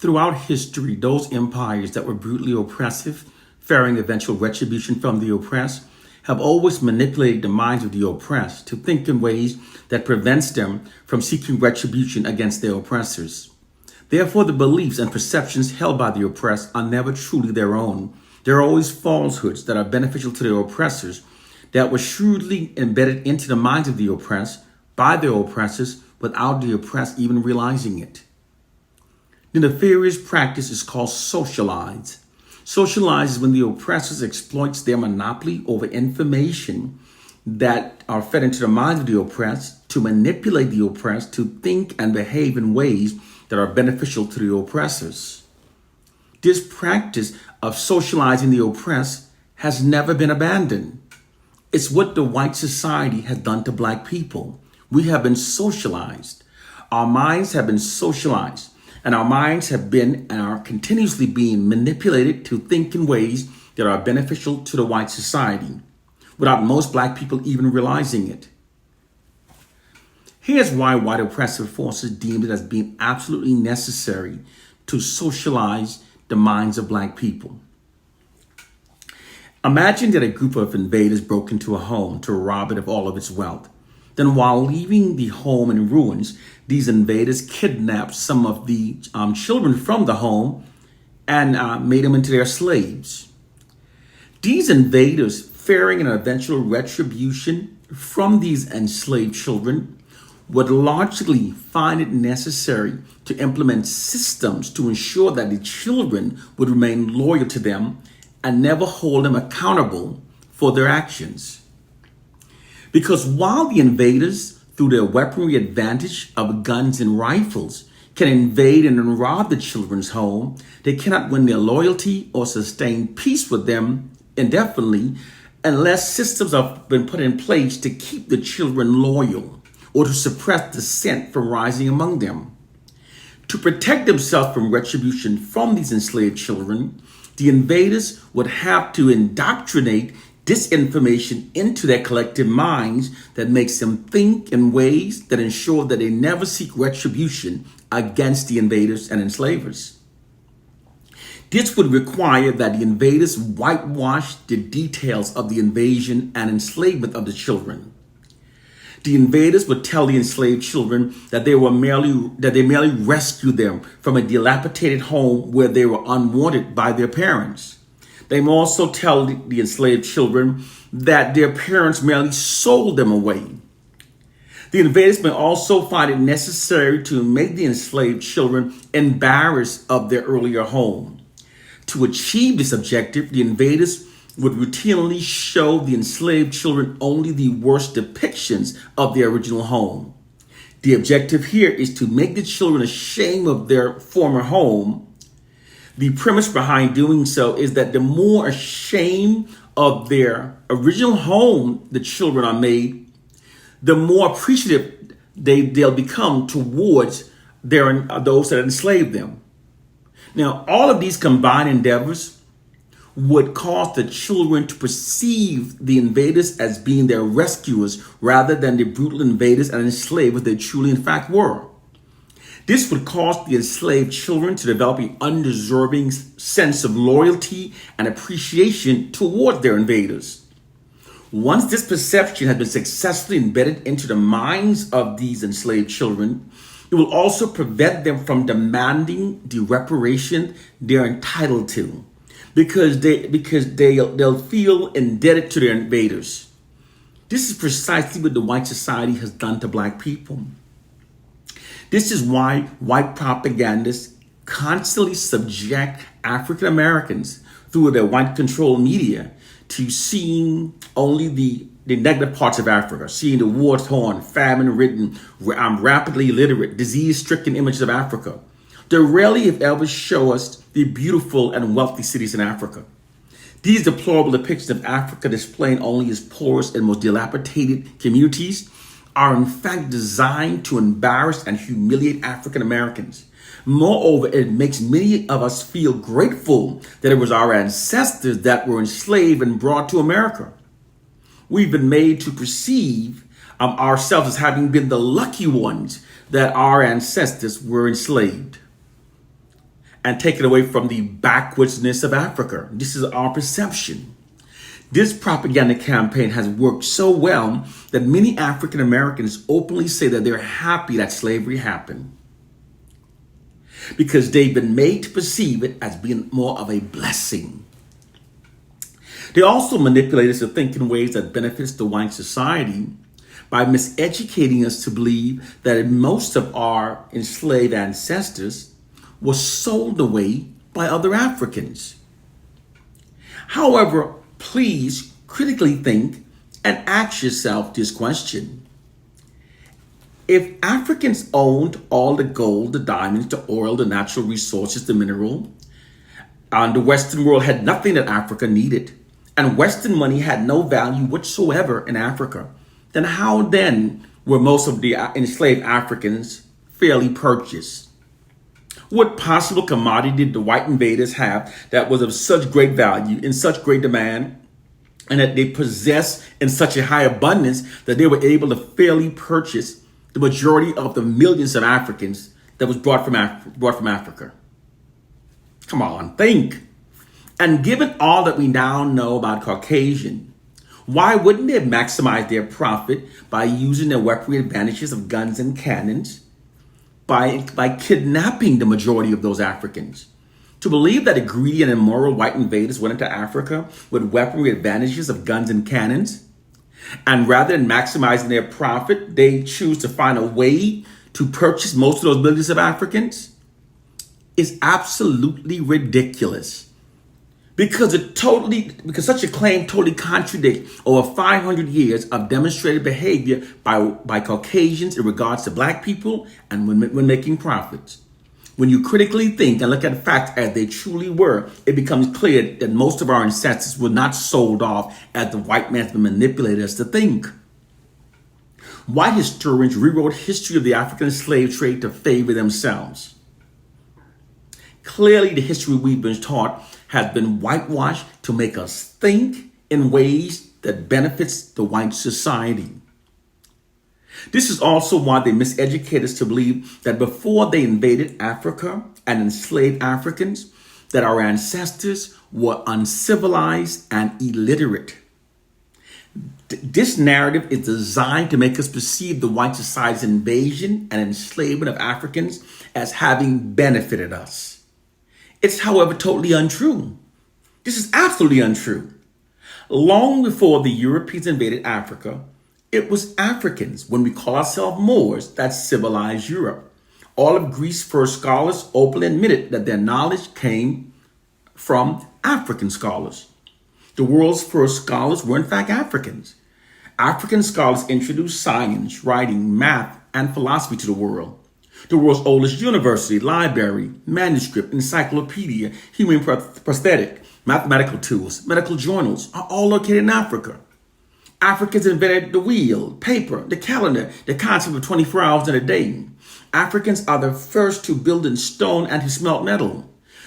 Throughout history, those empires that were brutally oppressive, fearing eventual retribution from the oppressed, have always manipulated the minds of the oppressed to think in ways that prevents them from seeking retribution against their oppressors. Therefore, the beliefs and perceptions held by the oppressed are never truly their own. There are always falsehoods that are beneficial to their oppressors that were shrewdly embedded into the minds of the oppressed by their oppressors without the oppressed even realizing it. The nefarious practice is called socialize. Socialize is when the oppressors exploits their monopoly over information that are fed into the minds of the oppressed to manipulate the oppressed to think and behave in ways that are beneficial to the oppressors. This practice of socializing the oppressed has never been abandoned. It's what the white society has done to black people. We have been socialized. Our minds have been socialized, and our minds have been and are continuously being manipulated to think in ways that are beneficial to the white society, without most black people even realizing it. Here's why white oppressive forces deemed it as being absolutely necessary to socialize the minds of black people. Imagine that a group of invaders broke into a home to rob it of all of its wealth. Then while leaving the home in ruins, these invaders kidnapped some of the children from the home and made them into their slaves. These invaders, fearing an eventual retribution from these enslaved children, would logically find it necessary to implement systems to ensure that the children would remain loyal to them and never hold them accountable for their actions. Because while the invaders, through their weaponry advantage of guns and rifles, can invade and rob the children's home, they cannot win their loyalty or sustain peace with them indefinitely unless systems have been put in place to keep the children loyal or to suppress dissent from rising among them. To protect themselves from retribution from these enslaved children, the invaders would have to indoctrinate disinformation into their collective minds that makes them think in ways that ensure that they never seek retribution against the invaders and enslavers. This would require that the invaders whitewash the details of the invasion and enslavement of the children. The invaders would tell the enslaved children that they merely rescued them from a dilapidated home where they were unwanted by their parents. They may also tell the enslaved children that their parents merely sold them away. The invaders may also find it necessary to make the enslaved children embarrassed of their earlier home. To achieve this objective, the invaders would routinely show the enslaved children only the worst depictions of their original home. The objective here is to make the children ashamed of their former home. The premise behind doing so is that the more ashamed of their original home the children are made, the more appreciative they'll become towards those that enslaved them. Now, all of these combined endeavors would cause the children to perceive the invaders as being their rescuers rather than the brutal invaders and enslavers they truly in fact were. This would cause the enslaved children to develop an undeserving sense of loyalty and appreciation toward their invaders. Once this perception has been successfully embedded into the minds of these enslaved children, it will also prevent them from demanding the reparation they're entitled to, because they'll feel indebted to their invaders. This is precisely what the white society has done to black people. This is why white propagandists constantly subject African Americans through their white controlled media to seeing only the negative parts of Africa, seeing the war-torn, famine-ridden, rapidly illiterate, disease-stricken images of Africa. They rarely, if ever, show us the beautiful and wealthy cities in Africa. These deplorable depictions of Africa displaying only its poorest and most dilapidated communities are in fact designed to embarrass and humiliate African Americans. Moreover, it makes many of us feel grateful that it was our ancestors that were enslaved and brought to America. We've been made to perceive ourselves as having been the lucky ones that our ancestors were enslaved. and taken away from the backwoodsness of Africa. This is our perception. This propaganda campaign has worked so well that many African Americans openly say that they're happy that slavery happened because they've been made to perceive it as being more of a blessing. They also manipulate us to think in ways that benefits the white society by miseducating us to believe that most of our enslaved ancestors were sold away by other Africans. However, please critically think and ask yourself this question. If Africans owned all the gold, the diamonds, the oil, the natural resources, the mineral, and the Western world had nothing that Africa needed, and Western money had no value whatsoever in Africa, then how then were most of the enslaved Africans fairly purchased? What possible commodity did the white invaders have that was of such great value, in such great demand, and that they possessed in such a high abundance that they were able to fairly purchase the majority of the millions of Africans that was brought from Africa? Come on, think. And given all that we now know about Caucasian, why wouldn't they maximize their profit by using their weaponry advantages of guns and cannons by kidnapping the majority of those Africans? To believe that the greedy and immoral white invaders went into Africa with weaponry advantages of guns and cannons, and rather than maximizing their profit, they choose to find a way to purchase most of those millions of Africans, is absolutely ridiculous. Because such a claim totally contradicts over 500 years of demonstrated behavior by Caucasians in regards to black people and when making profits. When you critically think and look at facts as they truly were, it becomes clear that most of our ancestors were not sold off as the white man's been manipulated us to think. White historians rewrote history of the African slave trade to favor themselves. Clearly, the history we've been taught has been whitewashed to make us think in ways that benefits the white society. This is also why they miseducate us to believe that before they invaded Africa and enslaved Africans, that our ancestors were uncivilized and illiterate. This narrative is designed to make us perceive the white society's invasion and enslavement of Africans as having benefited us. It's, however, totally untrue. This is absolutely untrue. Long before the Europeans invaded Africa, it was Africans, when we call ourselves Moors, that civilized Europe. All of Greece's first scholars openly admitted that their knowledge came from African scholars. The world's first scholars were in fact Africans. African scholars introduced science, writing, math, and philosophy to the world. The world's oldest university, library, manuscript, encyclopedia, human prosthetic, mathematical tools, medical journals are all located in Africa. Africans invented the wheel, paper, the calendar, the concept of 24 hours in a day. Africans are the first to build in stone and to smelt metal.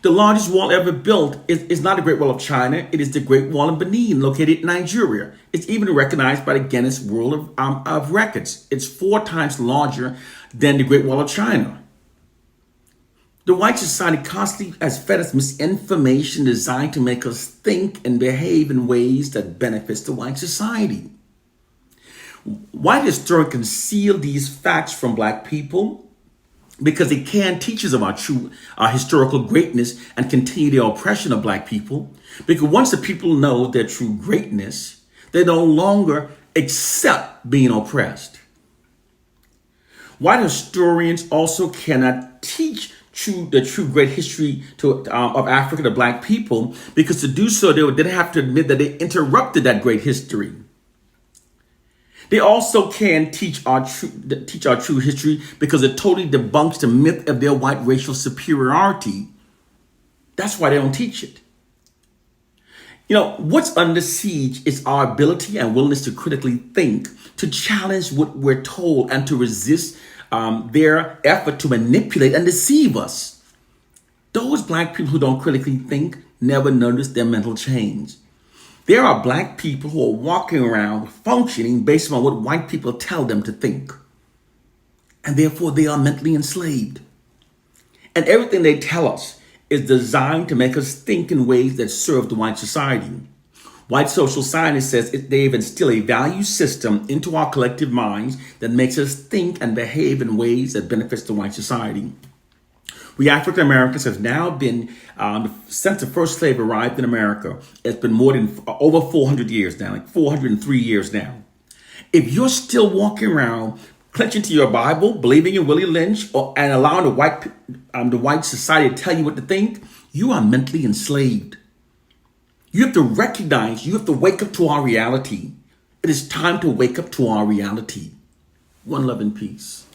The largest wall ever built is not the Great Wall of China. It is the Great Wall of Benin, located in Nigeria. It's even recognized by the Guinness World of Records. It's 4 times larger than the Great Wall of China. The white society constantly has fed us misinformation designed to make us think and behave in ways that benefits the white society. White historians conceal these facts from black people because they can't teach us of our historical greatness and continue the oppression of black people. Because once the people know their true greatness, they no longer accept being oppressed. White historians also cannot teach the true great history of Africa to black people, because to do so, they would have to admit that they interrupted that great history. They also can teach our true history because it totally debunks the myth of their white racial superiority. That's why they don't teach it. You know, what's under siege is our ability and willingness to critically think, to challenge what we're told, and to resist their effort to manipulate and deceive us. Those black people who don't critically think never notice their mental change. There are black people who are walking around functioning based on what white people tell them to think. And therefore they are mentally enslaved. And everything they tell us is designed to make us think in ways that serve the white society. White social science says they've instilled a value system into our collective minds that makes us think and behave in ways that benefits the white society. We African Americans have now been, since the first slave arrived in America, it's been more than over 400 years now, like 403 years now. If you're still walking around clenching to your Bible, believing in Willie Lynch, and allowing the white society to tell you what to think, you are mentally enslaved. You have to recognize, you have to wake up to our reality. It is time to wake up to our reality. One love and peace.